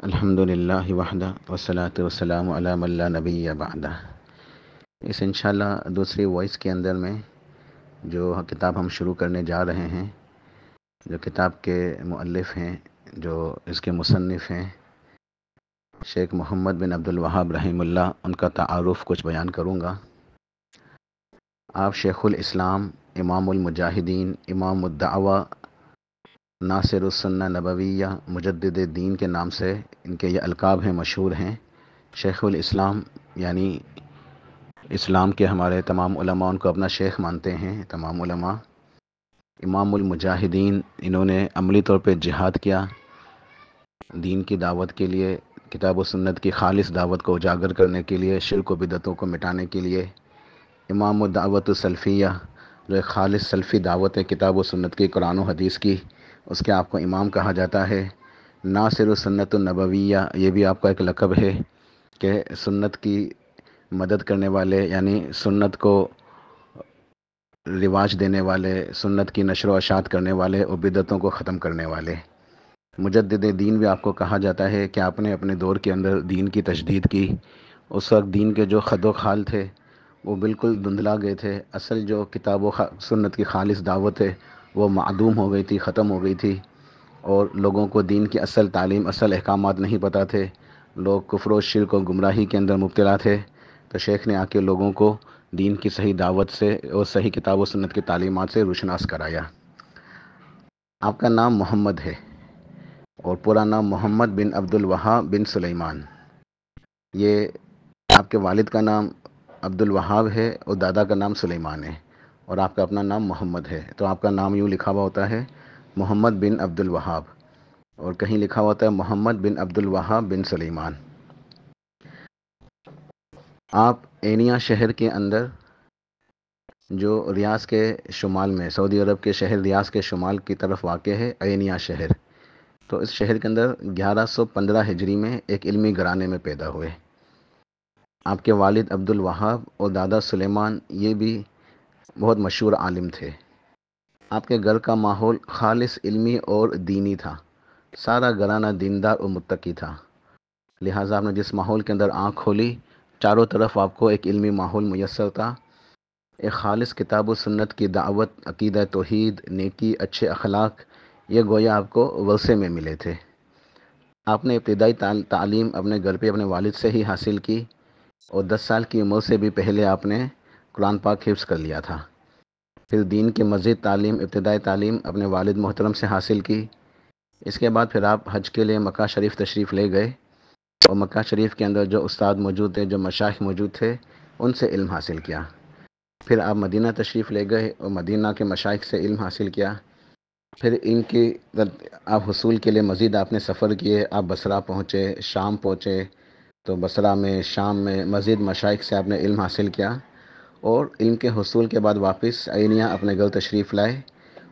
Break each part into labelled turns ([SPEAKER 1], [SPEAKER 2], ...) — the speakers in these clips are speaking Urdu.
[SPEAKER 1] الحمدللہ وحدہ والصلاۃ والسلام علی من لا نبی بعدہ۔ اس انشاءاللہ دوسری وائس کے اندر میں جو کتاب ہم شروع کرنے جا رہے ہیں، جو کتاب کے مؤلف ہیں، جو اس کے مصنف ہیں شیخ محمد بن عبد الوہاب رحمہ اللہ، ان کا تعارف کچھ بیان کروں گا۔ آپ شیخ الاسلام، امام المجاہدین، امام الدعوہ، ناصر السنہ نبویہ، مجدد دین کے نام سے ان کے یہ القاب ہیں، مشہور ہیں۔ شیخ الاسلام یعنی اسلام کے ہمارے تمام علماء ان کو اپنا شیخ مانتے ہیں، تمام علماء۔ امام المجاہدین، انہوں نے عملی طور پہ جہاد کیا دین کی دعوت کے لیے، کتاب و سنت کی خالص دعوت کو اجاگر کرنے کے لیے، شرک و بدعتوں کو مٹانے کے لیے۔ امام الدعوت السلفیہ، جو ایک خالص سلفی دعوت ہے کتاب و سنت کی، قرآن و حدیث کی، اس کے آپ کو امام کہا جاتا ہے۔ ناصر السنت النبویہ، یہ بھی آپ کا ایک لقب ہے کہ سنت کی مدد کرنے والے، یعنی سنت کو رواج دینے والے، سنت کی نشر و اشاعت کرنے والے اور بدعتوں کو ختم کرنے والے۔ مجدد دین بھی آپ کو کہا جاتا ہے کہ آپ نے اپنے دور کے اندر دین کی تجدید کی۔ اس وقت دین کے جو خد و خال تھے وہ بالکل دھندلا گئے تھے، اصل جو کتاب و سنت کی خالص دعوت ہے وہ معدوم ہو گئی تھی، ختم ہو گئی تھی، اور لوگوں کو دین کی اصل تعلیم، اصل احکامات نہیں پتہ تھے، لوگ کفر و شرک و گمراہی کے اندر مبتلا تھے۔ تو شیخ نے آ کے لوگوں کو دین کی صحیح دعوت سے اور صحیح کتاب و سنت کی تعلیمات سے روشناس کرایا۔ آپ کا نام محمد ہے اور پورا نام محمد بن عبد الوہاب بن سلیمان۔ یہ آپ کے والد کا نام عبد الوہاب ہے اور دادا کا نام سلیمان ہے، اور آپ کا اپنا نام محمد ہے، تو آپ کا نام یوں لکھا ہوا ہوتا ہے محمد بن عبد الوہاب، اور کہیں لکھا ہوا ہوتا ہے محمد بن عبد الوہاب بن سلیمان۔ آپ عینیہ شہر کے اندر، جو ریاض کے شمال میں، سعودی عرب کے شہر ریاض کے شمال کی طرف واقع ہے عینیہ شہر، تو اس شہر کے اندر 1115 ہجری میں ایک علمی گھرانے میں پیدا ہوئے۔ آپ کے والد عبد الوہاب اور دادا سلیمان یہ بھی بہت مشہور عالم تھے۔ آپ کے گھر کا ماحول خالص علمی اور دینی تھا، سارا گھرانہ دیندار اور متقی تھا، لہٰذا آپ نے جس ماحول کے اندر آنکھ کھولی چاروں طرف آپ کو ایک علمی ماحول میسر تھا، ایک خالص کتاب و سنت کی دعوت، عقیدہ توحید، نیکی، اچھے اخلاق، یہ گویا آپ کو ورثے میں ملے تھے۔ آپ نے ابتدائی تعلیم اپنے گھر پہ اپنے والد سے ہی حاصل کی، اور 10 سال کی عمر سے بھی پہلے آپ نے قرآن پاک حفظ کر لیا تھا۔ پھر دین کی مزید تعلیم، ابتدائی تعلیم اپنے والد محترم سے حاصل کی۔ اس کے بعد پھر آپ حج کے لیے مکہ شریف تشریف لے گئے، اور مکہ شریف کے اندر جو استاد موجود تھے، جو مشائخ موجود تھے، ان سے علم حاصل کیا۔ پھر آپ مدینہ تشریف لے گئے اور مدینہ کے مشائخ سے علم حاصل کیا۔ پھر ان کی آپ حصول کے لیے مزید آپ نے سفر کیے، آپ بصرہ پہنچے، شام پہنچے، تو بصرہ میں، شام میں مزید مشائخ سے آپ نے علم حاصل کیا، اور علم کے حصول کے بعد واپس عینیہ اپنے گھر تشریف لائے،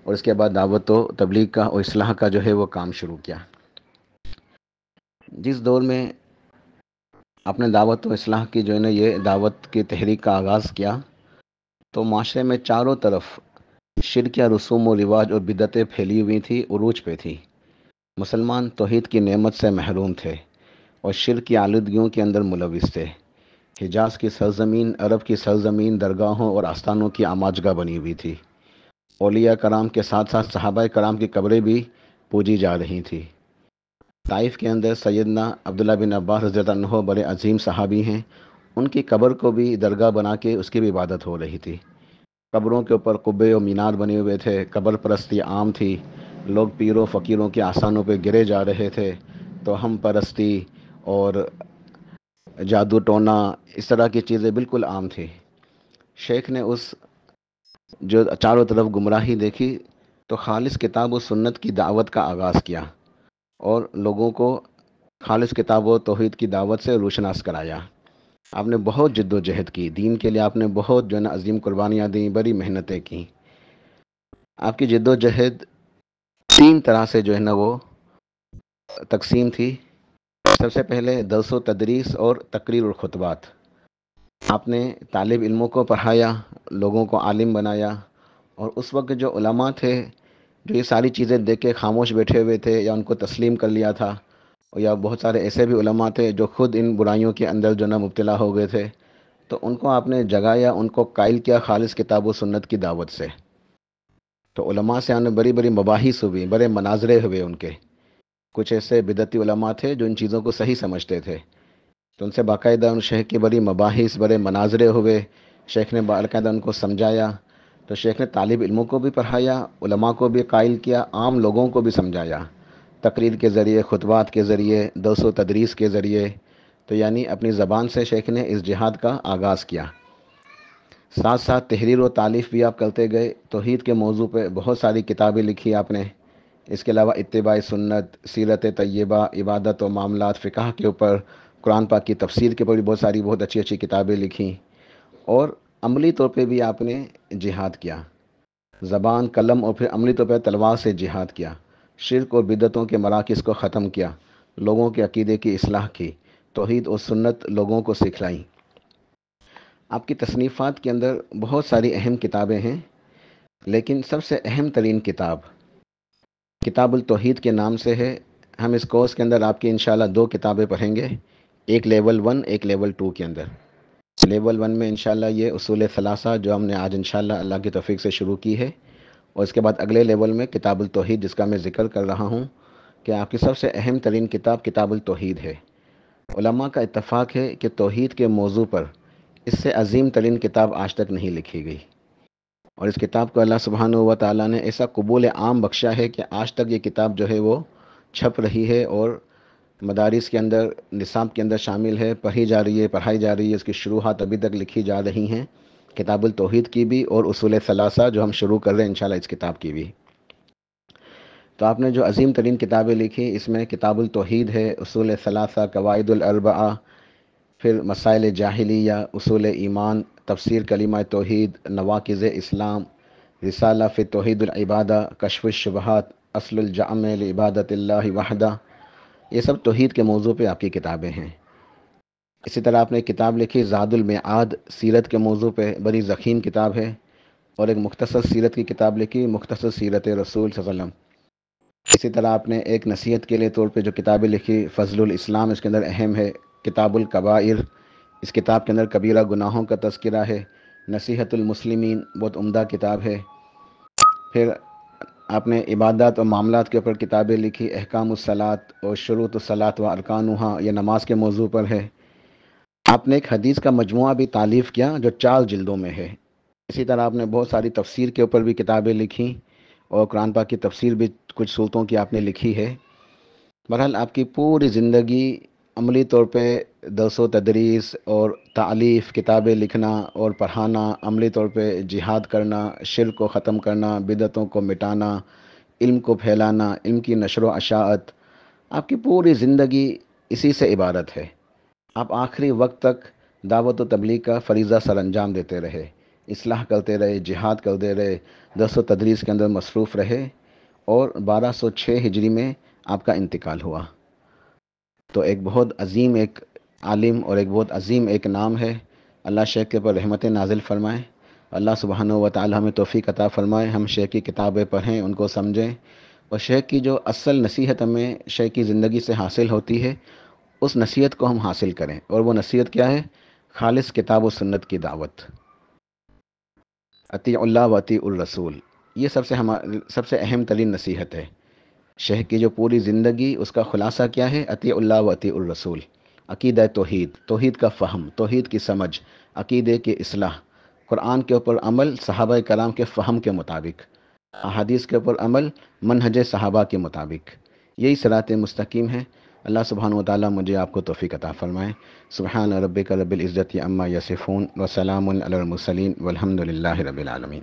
[SPEAKER 1] اور اس کے بعد دعوت و تبلیغ کا اور اصلاح کا جو ہے وہ کام شروع کیا۔ جس دور میں آپ نے دعوت و اصلاح کی جو ہے نا یہ دعوت کی تحریک کا آغاز کیا، تو معاشرے میں چاروں طرف شرک یا رسوم و رواج اور بدعتیں پھیلی ہوئی تھی، عروج پہ تھی۔ مسلمان توحید کی نعمت سے محروم تھے اور شرک کی آلودگیوں کے اندر ملوث تھے۔ حجاز کی سرزمین، عرب کی سرزمین درگاہوں اور آستانوں کی آماجگاہ بنی ہوئی تھی۔ اولیاء کرام کے ساتھ ساتھ صحابہ کرام کی قبریں بھی پوجی جا رہی تھیں۔ طائف کے اندر سیدنا عبداللہ بن عباس رضی اللہ عنہ بڑے عظیم صحابی ہیں، ان کی قبر کو بھی درگاہ بنا کے اس کی بھی عبادت ہو رہی تھی۔ قبروں کے اوپر قبے و مینار بنے ہوئے تھے، قبر پرستی عام تھی، لوگ پیروں فقیروں کے آستانوں پہ گرے جا رہے تھے، تو ہم پرستی اور جادو ٹونا اس طرح کی چیزیں بالکل عام تھی۔ شیخ نے اس جو چاروں طرف گمراہی دیکھی تو خالص کتاب و سنت کی دعوت کا آغاز کیا، اور لوگوں کو خالص کتاب و توحید کی دعوت سے روشناس کرایا۔ آپ نے بہت جد و جہد کی دین کے لیے، آپ نے بہت جو ہے نا عظیم قربانیاں دیں، بڑی محنتیں کی۔ آپ کی جد و جہد 3 طرح سے جو ہے نا وہ تقسیم تھی۔ سب سے پہلے درس و تدریس اور تقریر اور خطبات۔ آپ نے طالب علموں کو پڑھایا، لوگوں کو عالم بنایا، اور اس وقت جو علماء تھے جو یہ ساری چیزیں دیکھ کے خاموش بیٹھے ہوئے تھے یا ان کو تسلیم کر لیا تھا، یا بہت سارے ایسے بھی علماء تھے جو خود ان برائیوں کے اندر جو نا مبتلا ہو گئے تھے، تو ان کو آپ نے جگایا، ان کو قائل کیا خالص کتاب و سنت کی دعوت سے۔ تو علماء سے ہم نے بڑی بڑی مباحث ہوئی، بڑے مناظرے ہوئے ان کے۔ کچھ ایسے بدعتی علماء تھے جو ان چیزوں کو صحیح سمجھتے تھے، تو ان سے باقاعدہ ان شیخ کی بڑی مباحث، بڑے مناظرے ہوئے، شیخ نے باقاعدہ ان کو سمجھایا۔ تو شیخ نے طالب علموں کو بھی پڑھایا، علماء کو بھی قائل کیا، عام لوگوں کو بھی سمجھایا، تقریر کے ذریعے، خطبات کے ذریعے، درس و تدریس کے ذریعے۔ تو یعنی اپنی زبان سے شیخ نے اس جہاد کا آغاز کیا۔ ساتھ ساتھ تحریر و تالیف بھی آپ کرتے گئے۔ توحید کے موضوع پہ بہت ساری کتابیں لکھی آپ نے۔ اس کے علاوہ اتباع سنت، سیرت طیبہ، عبادت و معاملات، فقہ کے اوپر، قرآن پاک کی تفسیر کے اوپر بھی بہت اچھی اچھی کتابیں لکھیں۔ اور عملی طور پہ بھی آپ نے جہاد کیا، زبان، قلم اور پھر عملی طور پہ تلوار سے جہاد کیا، شرک اور بدعتوں کے مراکز کو ختم کیا، لوگوں کے عقیدے کی اصلاح کی، توحید اور سنت لوگوں کو سکھلائیں۔ آپ کی تصنیفات کے اندر بہت ساری اہم کتابیں ہیں، لیکن سب سے اہم ترین کتاب التوحید کے نام سے ہے۔ ہم اس کورس کے اندر آپ کی انشاءاللہ 2 کتابیں پڑھیں گے، ایک لیول 1، ایک لیول 2 کے اندر۔ لیول 1 میں انشاءاللہ یہ اصول ثلاثہ جو ہم نے آج انشاءاللہ اللہ کی توفیق سے شروع کی ہے، اور اس کے بعد اگلے لیول میں کتاب التوحید، جس کا میں ذکر کر رہا ہوں کہ آپ کی سب سے اہم ترین کتاب کتاب التوحید ہے۔ علماء کا اتفاق ہے کہ توحید کے موضوع پر اس سے عظیم ترین کتاب آج تک نہیں لکھی گئی، اور اس کتاب کو اللہ سبحانہ و تعالیٰ نے ایسا قبول عام بخشا ہے کہ آج تک یہ کتاب جو ہے وہ چھپ رہی ہے، اور مدارس کے اندر، نصاب کے اندر شامل ہے، پڑھی جا رہی ہے، پڑھائی جا رہی ہے۔ اس کی شروحات ابھی تک لکھی جا رہی ہیں، کتاب التوحید کی بھی، اور اصول ثلاثہ جو ہم شروع کر رہے ہیں انشاءاللہ اس کتاب کی بھی۔ تو آپ نے جو عظیم ترین کتابیں لکھی، اس میں کتاب التوحید ہے، اصول ثلاثہ، قواعد الاربعہ، پھر مسائل جاہلیہ، اصول ایمان، تفسیر کلمہ توحید، نواقض اسلام، رسالہ فی توحید العبادہ، کشف الشبہات، اصل الجامع لعبادت اللہ وحدہ۔ یہ سب توحید کے موضوع پہ آپ کی کتابیں ہیں۔ اسی طرح آپ نے کتاب لکھی زاد المعاد، سیرت کے موضوع پہ، بڑی ضخیم کتاب ہے، اور ایک مختصر سیرت کی کتاب لکھی، مختصر سیرت رسول صلی اللہ علیہ وسلم۔ اسی طرح آپ نے ایک نصیحت کے لیے طور پہ جو کتابیں لکھی، فضل الاسلام اس کے اندر اہم ہے، کتاب الکبائر، اس کتاب کے اندر کبیرہ گناہوں کا تذکرہ ہے، نصیحت المسلمین بہت عمدہ کتاب ہے۔ پھر آپ نے عبادات اور معاملات کے اوپر کتابیں لکھی، احکام الصلاۃ اور شروط الصلاۃ و ارکانہا، یہ نماز کے موضوع پر ہے۔ آپ نے ایک حدیث کا مجموعہ بھی تالیف کیا جو 4 جلدوں میں ہے۔ اسی طرح آپ نے بہت ساری تفسیر کے اوپر بھی کتابیں لکھیں، اور قرآن پاک کی تفسیر بھی کچھ صورتوں کی آپ نے لکھی ہے۔ بہرحال آپ کی پوری زندگی عملی طور پہ درس و تدریس اور تالیف، کتابیں لکھنا اور پڑھانا، عملی طور پہ جہاد کرنا، شرک کو ختم کرنا، بدعتوں کو مٹانا، علم کو پھیلانا، علم کی نشر و اشاعت، آپ کی پوری زندگی اسی سے عبارت ہے۔ آپ آخری وقت تک دعوت و تبلیغ کا فریضہ سر انجام دیتے رہے، اصلاح کرتے رہے، جہاد کرتے رہے، درس و تدریس کے اندر مصروف رہے، اور 1206 ہجری میں آپ کا انتقال ہوا۔ تو ایک بہت عظیم ایک عالم اور ایک بہت عظیم ایک نام ہے۔ اللہ شیخ کے پر رحمت نازل فرمائے، اللہ سبحانہ و تعالی ہمیں توفیق عطا فرمائے، ہم شیخ کی کتابیں پڑھیں، ان کو سمجھیں، اور شیخ کی جو اصل نصیحت ہمیں شیخ کی زندگی سے حاصل ہوتی ہے، اس نصیحت کو ہم حاصل کریں۔ اور وہ نصیحت کیا ہے؟ خالص کتاب و سنت کی دعوت، اطیع اللہ و اطیع الرسول۔ یہ سب سے اہم ترین نصیحت ہے۔ شیخ کی جو پوری زندگی، اس کا خلاصہ کیا ہے؟ اطیع اللہ و اطیع الرسول، عقیدہ توحید، توحید کا فہم، توحید کی سمجھ، عقیدے کی اصلاح، قرآن کے اوپر عمل صحابہ کرام کے فہم کے مطابق، احادیث کے اوپر عمل منہج صحابہ کے مطابق، یہی صراط مستقیم ہے۔ اللہ سبحانہ و تعالیٰ مجھے آپ کو توفیق عطا فرمائے۔ سبحان ربک رب العزت عما یصفون وسلام علی المرسلین والحمد للہ رب العالمین۔